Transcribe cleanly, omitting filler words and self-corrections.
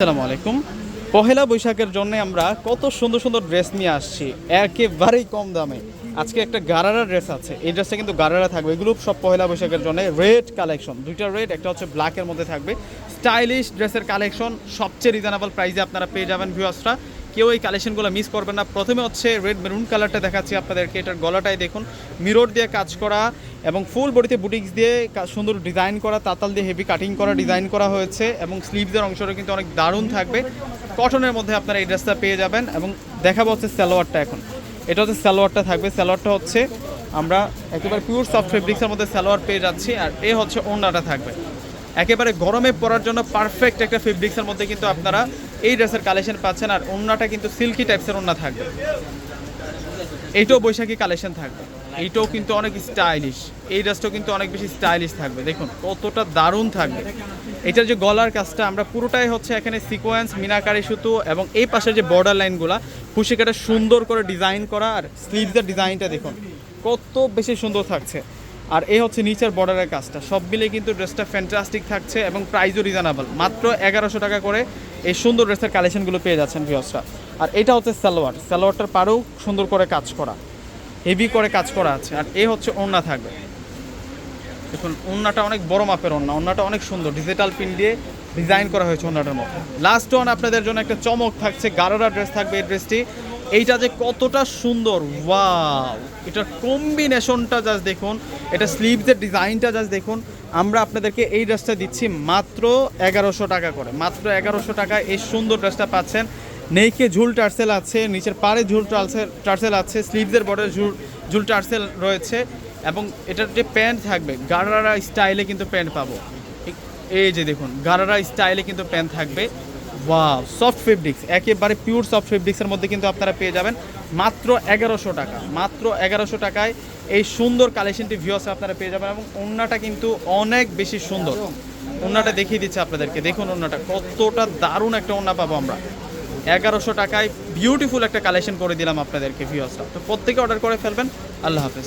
আসসালামু আলাইকুম। পহেলা বৈশাখের জন্য আমরা কত সুন্দর সুন্দর ড্রেস নিয়ে আসছি একেবারেই কম দামে। আজকে একটা গারারা ড্রেস আছে, এই ড্রেসটা কিন্তু গারারা থাকবে। এগুলো সব পহেলা বৈশাখের জন্য রেড কালেকশন, দুইটা রেড, একটা হচ্ছে ব্ল্যাকের মধ্যে থাকবে। স্টাইলিশ ড্রেসের কালেকশন সবচেয়ে রিজনেবল প্রাইসে আপনারা পেয়ে যাবেন ভিউয়ার্সরা। কেউ এই কালেকশনগুলো মিস করবেন না। প্রথমে হচ্ছে রেড মেরুন কালারটা দেখাচ্ছি আপনাদেরকে। এটার গলাটাই দেখুন মিরর দিয়ে কাজ করা এবং ফুল বডিতে বুটিক্স দিয়ে সুন্দর ডিজাইন করা, তাতাল দিয়ে হেভি কাটিং করা ডিজাইন করা হয়েছে এবং স্লিভসের অংশটা কিন্তু অনেক দারুণ থাকবে। কটনের মধ্যে আপনারা এই ড্রেসটা পেয়ে যাবেন। এবং দেখাবো হচ্ছে সালোয়ারটা। এখন এটা হচ্ছে সালোয়ারটা থাকবে। সালোয়ারটা হচ্ছে আমরা একেবারে পিওর সফট ফেব্রিক্সের মধ্যে সালোয়ার পেয়ে যাচ্ছি। আর এ হচ্ছে ওড়নাটা থাকবে। একেবারে গরমে পরার জন্য পারফেক্ট একটা ফেব্রিক্সের মধ্যে কিন্তু আপনারা এই ড্রেসের কালেকশন পাচ্ছেন। আর ওড়নাটা কিন্তু সিল্কি টাইপসের ওড়না থাকবে। এইটাও বৈশাখী কালেকশন থাকবে। এইটাও কিন্তু অনেক স্টাইলিশ, এই ড্রেসটাও কিন্তু অনেক বেশি স্টাইলিশ থাকবে। দেখুন কতটা দারুণ থাকবে। এটার যে গলার কাজটা আমরা পুরোটাই হচ্ছে এখানে সিকোয়েন্স, মিনাকারি সুতো এবং এই পাশের যে বর্ডার লাইনগুলো খুশি কাটা সুন্দর করে ডিজাইন করা। আর স্লিভসের ডিজাইনটা দেখুন কত বেশি সুন্দর থাকছে। আর এই হচ্ছে নিচের বর্ডারের কাজটা, সব মিলে কিন্তু ড্রেসটা ফ্যান্টাস্টিক থাকছে এবং প্রাইসও রিজনেবল। মাত্র 1100 টাকা করে এই সুন্দর ড্রেসের কালেকশনগুলো পেয়ে যাচ্ছেন ভিউয়ার্সরা। আর এটা হচ্ছে সালোয়ার, সালোয়ারটার পাড়েও সুন্দর করে কাজ করা, হেভি করে কাজ করা আছে। আর এই হচ্ছে ওড়না থাকবে। দেখুন ওড়নাটা অনেক বড় মাপের ওড়না, ওড়নাটা অনেক সুন্দর ডিজিটাল পিন দিয়ে ডিজাইন করা হয়েছে ওড়নাটার মধ্যে। লাস্ট ওয়ান আপনাদের জন্য একটা চমক থাকছে, গারারা ড্রেস থাকবে এই ড্রেসটি। এইটা যে কতটা সুন্দর, ওয়াও! এটার কম্বিনেশনটা জাস্ট দেখুন, এটা স্লিভসের ডিজাইনটা জাস্ট দেখুন। আমরা আপনাদেরকে এই ড্রেসটা দিচ্ছি মাত্র 1100 টাকা করে। মাত্র 1100 টাকায় এই সুন্দর ড্রেসটা পাচ্ছেন। নেইকে ঝুল টার্সেল আছে, নিচের পাড়ে ঝুল টার্সেল আছে, স্লিভসের বর্ডারে ঝুল টার্সেল রয়েছে। এবং এটার যে প্যান্ট থাকবে গারারা স্টাইলে কিন্তু প্যান্ট পাবো। এই যে দেখুন গারারা স্টাইলে কিন্তু প্যান্ট থাকবে। ওয়াও! সফট ফেব্রিক্স, একেবারে পিওর সফট ফেব্রিক্সের মধ্যে কিন্তু আপনারা পেয়ে যাবেন মাত্র 1100 টাকা। মাত্র 1100 টাকায় এই সুন্দর কালেকশনটি ভিউয়ার্স আপনারা পেয়ে যাবেন। এবং ওড়নাটা কিন্তু অনেক বেশি সুন্দর। ওড়নাটা দেখিয়ে দিচ্ছে আপনাদেরকে, দেখুন ওড়নাটা কতটা দারুণ একটা ওড়না পাবো আমরা। 1100 টাকায় বিউটিফুল একটা কালেকশন করে দিলাম আপনাদেরকে ভিউয়ার্সরা। তো প্রত্যেকে অর্ডার করে ফেলবেন। আল্লাহ হাফেজ।